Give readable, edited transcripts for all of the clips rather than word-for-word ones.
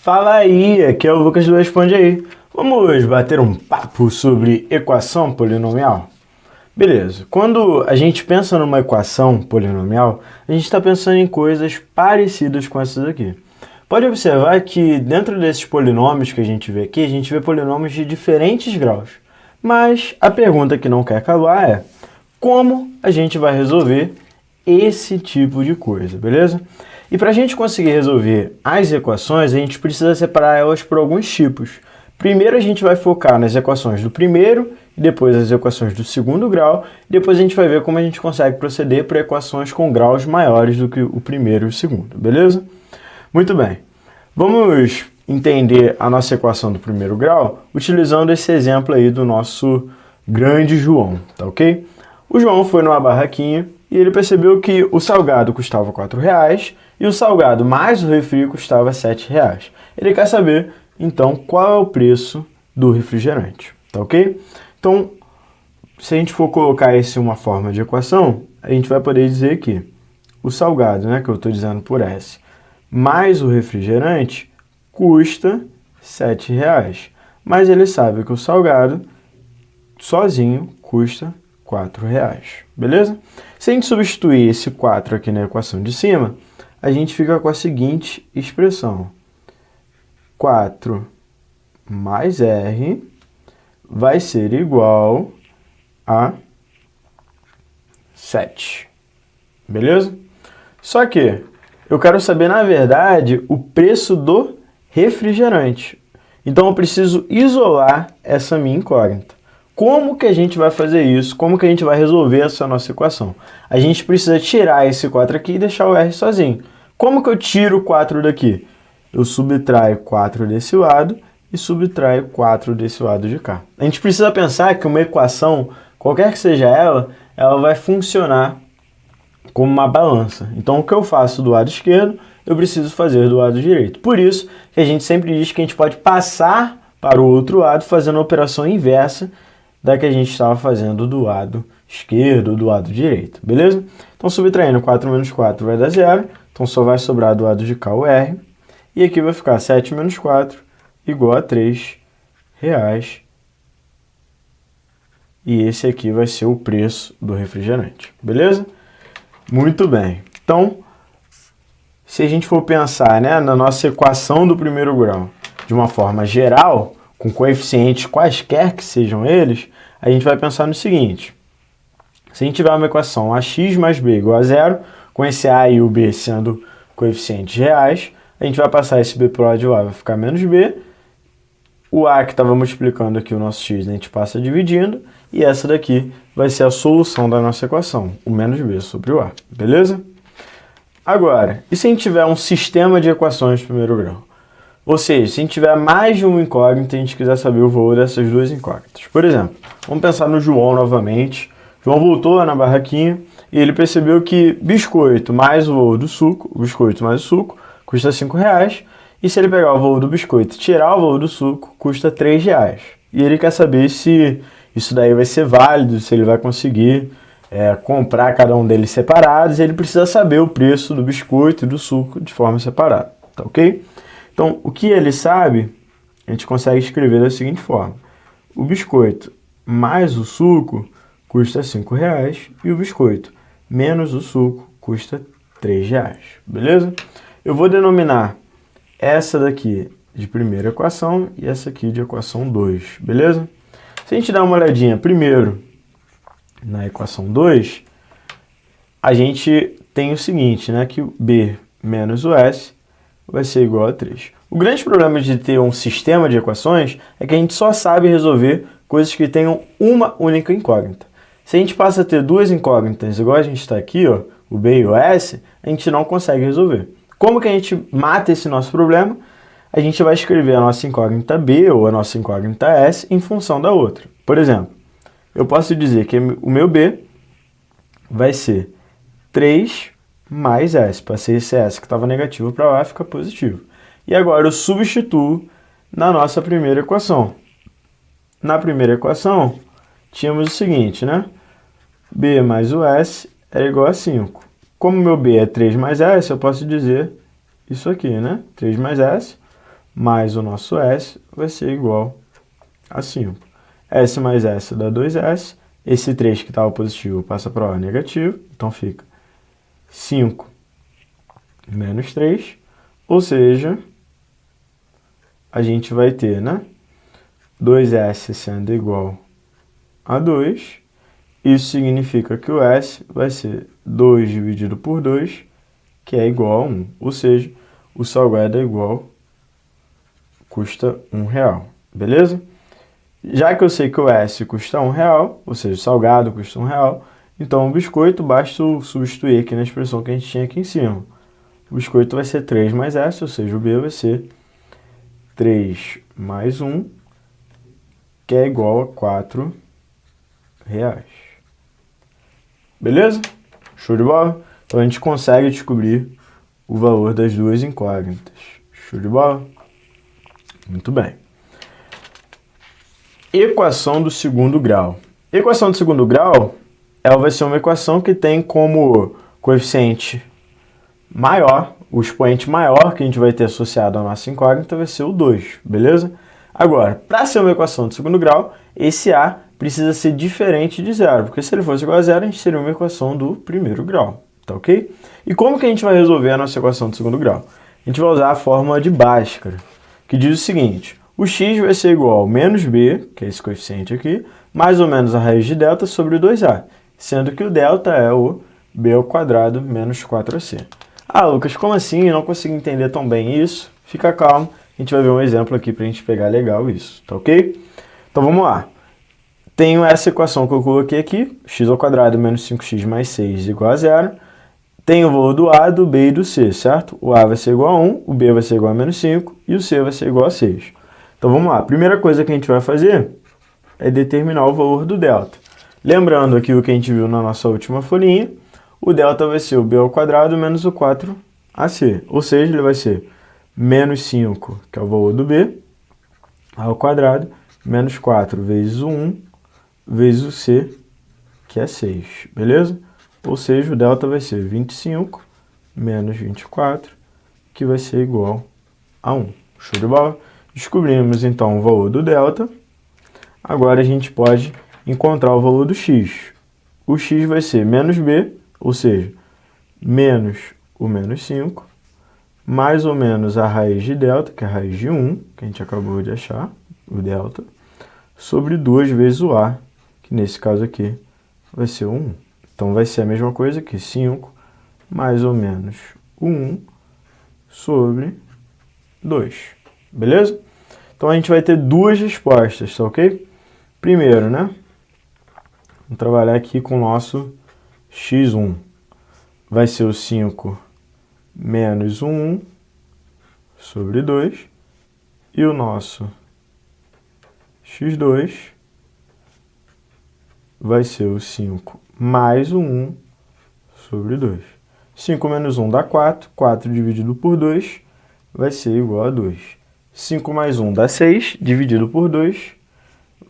Fala aí, aqui é o Lucas do Responde Aí. Vamos bater um papo sobre equação polinomial? Beleza, quando a gente pensa numa equação polinomial, a gente está pensando em coisas parecidas com essas aqui. Pode observar que dentro desses polinômios que a gente vê aqui, a gente vê polinômios de diferentes graus. Mas a pergunta que não quer calar é: como a gente vai resolver esse tipo de coisa, beleza? E para a gente conseguir resolver as equações, a gente precisa separar elas por alguns tipos. Primeiro a gente vai focar nas equações do primeiro, e depois as equações do segundo grau, e depois a gente vai ver como a gente consegue proceder para equações com graus maiores do que o primeiro e o segundo, beleza? Muito bem, vamos entender a nossa equação do primeiro grau utilizando esse exemplo aí do nosso grande João, tá ok? O João foi numa barraquinha e ele percebeu que o salgado custava R$4 e o salgado mais o refri custava R$7. Ele quer saber, então, qual é o preço do refrigerante, tá ok? Então, se a gente for colocar isso em uma forma de equação, a gente vai poder dizer que o salgado, né, que eu estou dizendo por S, mais o refrigerante custa R$7. Mas ele sabe que o salgado sozinho custa R$4, beleza? Se a gente substituir esse 4 aqui na equação de cima, a gente fica com a seguinte expressão: 4 mais R vai ser igual a 7, beleza? Só que eu quero saber, na verdade, o preço do refrigerante. Então eu preciso isolar essa minha incógnita. Como que a gente vai fazer isso? Como que a gente vai resolver essa nossa equação? A gente precisa tirar esse 4 aqui e deixar o R sozinho. Como que eu tiro o 4 daqui? Eu subtraio 4 desse lado e subtraio 4 desse lado de cá. A gente precisa pensar que uma equação, qualquer que seja ela vai funcionar como uma balança. Então o que eu faço do lado esquerdo, eu preciso fazer do lado direito. Por isso que a gente sempre diz que a gente pode passar para o outro lado fazendo a operação inversa da que a gente estava fazendo do lado esquerdo ou do lado direito, beleza? Então, subtraindo 4 menos 4 vai dar 0, então só vai sobrar do lado de cá o R, e aqui vai ficar 7 menos 4 igual a R$3, e esse aqui vai ser o preço do refrigerante, beleza? Muito bem, então, se a gente for pensar, né, na nossa equação do primeiro grau de uma forma geral, com coeficientes quaisquer que sejam eles, a gente vai pensar no seguinte: se a gente tiver uma equação ax mais b igual a 0, com esse a e o b sendo coeficientes reais, a gente vai passar esse b para o lado de lá, vai ficar menos b, o a que estava multiplicando aqui o nosso x, a gente passa dividindo, e essa daqui vai ser a solução da nossa equação, o menos b sobre o a, beleza? Agora, e se a gente tiver um sistema de equações de primeiro grau? Ou seja, se a gente tiver mais de uma incógnita e a gente quiser saber o valor dessas duas incógnitas. Por exemplo, vamos pensar no João novamente. João voltou lá na barraquinha e ele percebeu que biscoito mais o valor do suco, o biscoito mais o suco, custa R$5. E se ele pegar o valor do biscoito e tirar o valor do suco, custa R$3. E ele quer saber se isso daí vai ser válido, se ele vai conseguir comprar cada um deles separados. E ele precisa saber o preço do biscoito e do suco de forma separada, tá ok? Então, o que ele sabe, a gente consegue escrever da seguinte forma: o biscoito mais o suco custa R$5 e o biscoito menos o suco custa R$3, beleza? Eu vou denominar essa daqui de primeira equação e essa aqui de equação 2, beleza? Se a gente dar uma olhadinha primeiro na equação 2, a gente tem o seguinte, né, que o b menos o s vai ser igual a 3. O grande problema de ter um sistema de equações é que a gente só sabe resolver coisas que tenham uma única incógnita. Se a gente passa a ter duas incógnitas, igual a gente está aqui, ó, o b e o s, a gente não consegue resolver. Como que a gente mata esse nosso problema? A gente vai escrever a nossa incógnita b ou a nossa incógnita s em função da outra. Por exemplo, eu posso dizer que o meu b vai ser 3 mais S. Passei esse S que estava negativo para lá, fica positivo. E agora eu substituo na nossa primeira equação. Na primeira equação, tínhamos o seguinte, né? B mais o S é igual a 5. Como meu B é 3 mais S, eu posso dizer isso aqui, né? 3 mais S mais o nosso s vai ser igual a 5. S mais S dá 2S. Esse 3 que estava positivo passa para o negativo. Então fica 5 menos 3. Ou seja, a gente vai ter, né, 2S sendo igual a 2. Isso significa que o S vai ser 2 dividido por 2, que é igual a 1. Ou seja, o salgado é igual, custa R$1, beleza? Já que eu sei que o S custa R$1, ou seja, o salgado custa R$1, então o biscoito basta substituir aqui na expressão que a gente tinha aqui em cima. O biscoito vai ser 3 mais S, ou seja, o B vai ser 3 mais 1, que é igual a R$4. Beleza? Show de bola? Então a gente consegue descobrir o valor das duas incógnitas. Show de bola? Muito bem. Equação do segundo grau. Equação do segundo grau, ela vai ser uma equação que tem como coeficiente maior, o expoente maior que a gente vai ter associado à nossa incógnita vai ser o 2, beleza? Agora, para ser uma equação de segundo grau, esse A precisa ser diferente de zero, porque se ele fosse igual a zero, a gente teria uma equação do primeiro grau, tá ok? E como que a gente vai resolver a nossa equação de segundo grau? A gente vai usar a fórmula de Bhaskara, que diz o seguinte: o x vai ser igual ao menos b, que é esse coeficiente aqui, mais ou menos a raiz de delta sobre 2a, sendo que o delta é o b ao quadrado menos 4ac. Ah, Lucas, como assim? Eu não consigo entender tão bem isso. Fica calmo, a gente vai ver um exemplo aqui para a gente pegar legal isso, tá ok? Então vamos lá. Tenho essa equação que eu coloquei aqui, x ao quadrado menos 5x mais 6 igual a 0. Tenho o valor do A, do B e do C, certo? O A vai ser igual a 1, o B vai ser igual a menos 5 e o C vai ser igual a 6. Então vamos lá, a primeira coisa que a gente vai fazer é determinar o valor do delta. Lembrando aqui o que a gente viu na nossa última folhinha, o delta vai ser o b ao quadrado menos o 4ac, ou seja, ele vai ser menos 5, que é o valor do b, ao quadrado, menos 4 vezes o 1, vezes o c, que é 6, beleza? Ou seja, o delta vai ser 25 menos 24, que vai ser igual a 1. Show de bola? Descobrimos então o valor do delta. Agora a gente pode encontrar o valor do x. O x vai ser menos b, ou seja, menos o menos 5, mais ou menos a raiz de delta, que é a raiz de 1, que a gente acabou de achar, o delta, sobre 2 vezes o a, que nesse caso aqui vai ser o 1. Então vai ser a mesma coisa que 5 mais ou menos o 1 sobre 2. Beleza? Então a gente vai ter duas respostas, tá ok? Primeiro, né? Vamos trabalhar aqui com o nosso x1. Vai ser o 5 menos o 1 sobre 2. E o nosso x2 vai ser o 5 mais o 1 sobre 2. 5 menos 1 dá 4. 4 dividido por 2 vai ser igual a 2. 5 mais 1 dá 6. Dividido por 2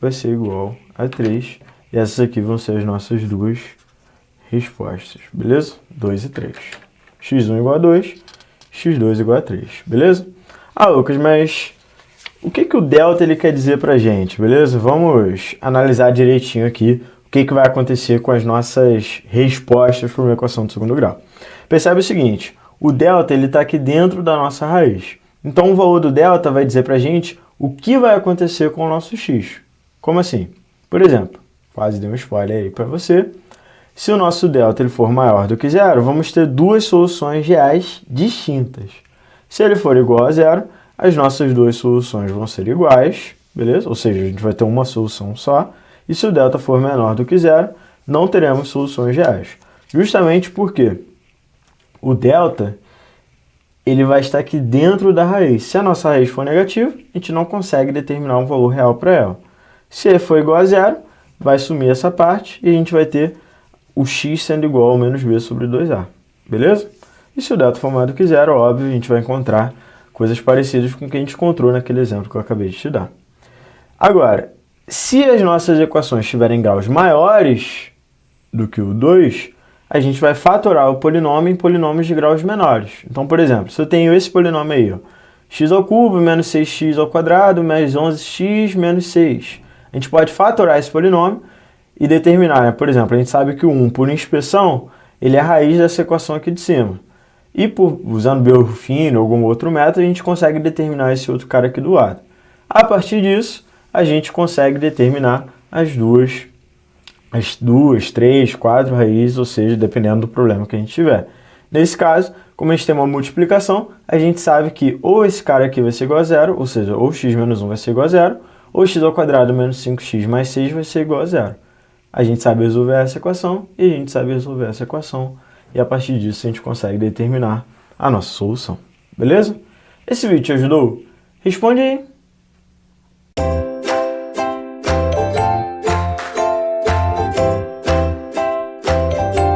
vai ser igual a 3. E essas aqui vão ser as nossas duas respostas, beleza? 2 e 3. x1 igual a 2, x2 igual a 3, beleza? Ah, Lucas, mas o que o delta ele quer dizer pra gente, beleza? Vamos analisar direitinho aqui o que vai acontecer com as nossas respostas para uma equação de segundo grau. Percebe o seguinte, o delta ele está aqui dentro da nossa raiz. Então o valor do delta vai dizer pra gente o que vai acontecer com o nosso x. Como assim? Por exemplo, quase dei um spoiler aí para você. Se o nosso delta ele for maior do que zero, vamos ter duas soluções reais distintas. Se ele for igual a zero, as nossas duas soluções vão ser iguais, beleza? Ou seja, a gente vai ter uma solução só. E se o delta for menor do que zero, não teremos soluções reais. Justamente porque o delta ele vai estar aqui dentro da raiz. Se a nossa raiz for negativa, a gente não consegue determinar um valor real para ela. Se ele for igual a zero, vai sumir essa parte e a gente vai ter o x sendo igual ao menos b sobre 2a, beleza? E se o delta for maior do que zero, óbvio, a gente vai encontrar coisas parecidas com o que a gente encontrou naquele exemplo que eu acabei de te dar. Agora, se as nossas equações tiverem graus maiores do que o 2, a gente vai fatorar o polinômio em polinômios de graus menores. Então, por exemplo, se eu tenho esse polinômio aí, ó, x ao cubo menos 6x ao quadrado mais 11x menos 6. A gente pode fatorar esse polinômio e determinar, né? Por exemplo, a gente sabe que o 1 por inspeção, ele é a raiz dessa equação aqui de cima. E usando Belfino ou algum outro método, a gente consegue determinar esse outro cara aqui do lado. A partir disso, a gente consegue determinar as duas, 3, 4 raízes, ou seja, dependendo do problema que a gente tiver. Nesse caso, como a gente tem uma multiplicação, a gente sabe que ou esse cara aqui vai ser igual a zero, ou seja, ou x menos 1 vai ser igual a zero, ou x ao quadrado menos 5x mais 6 vai ser igual a zero. A gente sabe resolver essa equação e a gente sabe resolver essa equação. E a partir disso a gente consegue determinar a nossa solução. Beleza? Esse vídeo te ajudou? Responde aí.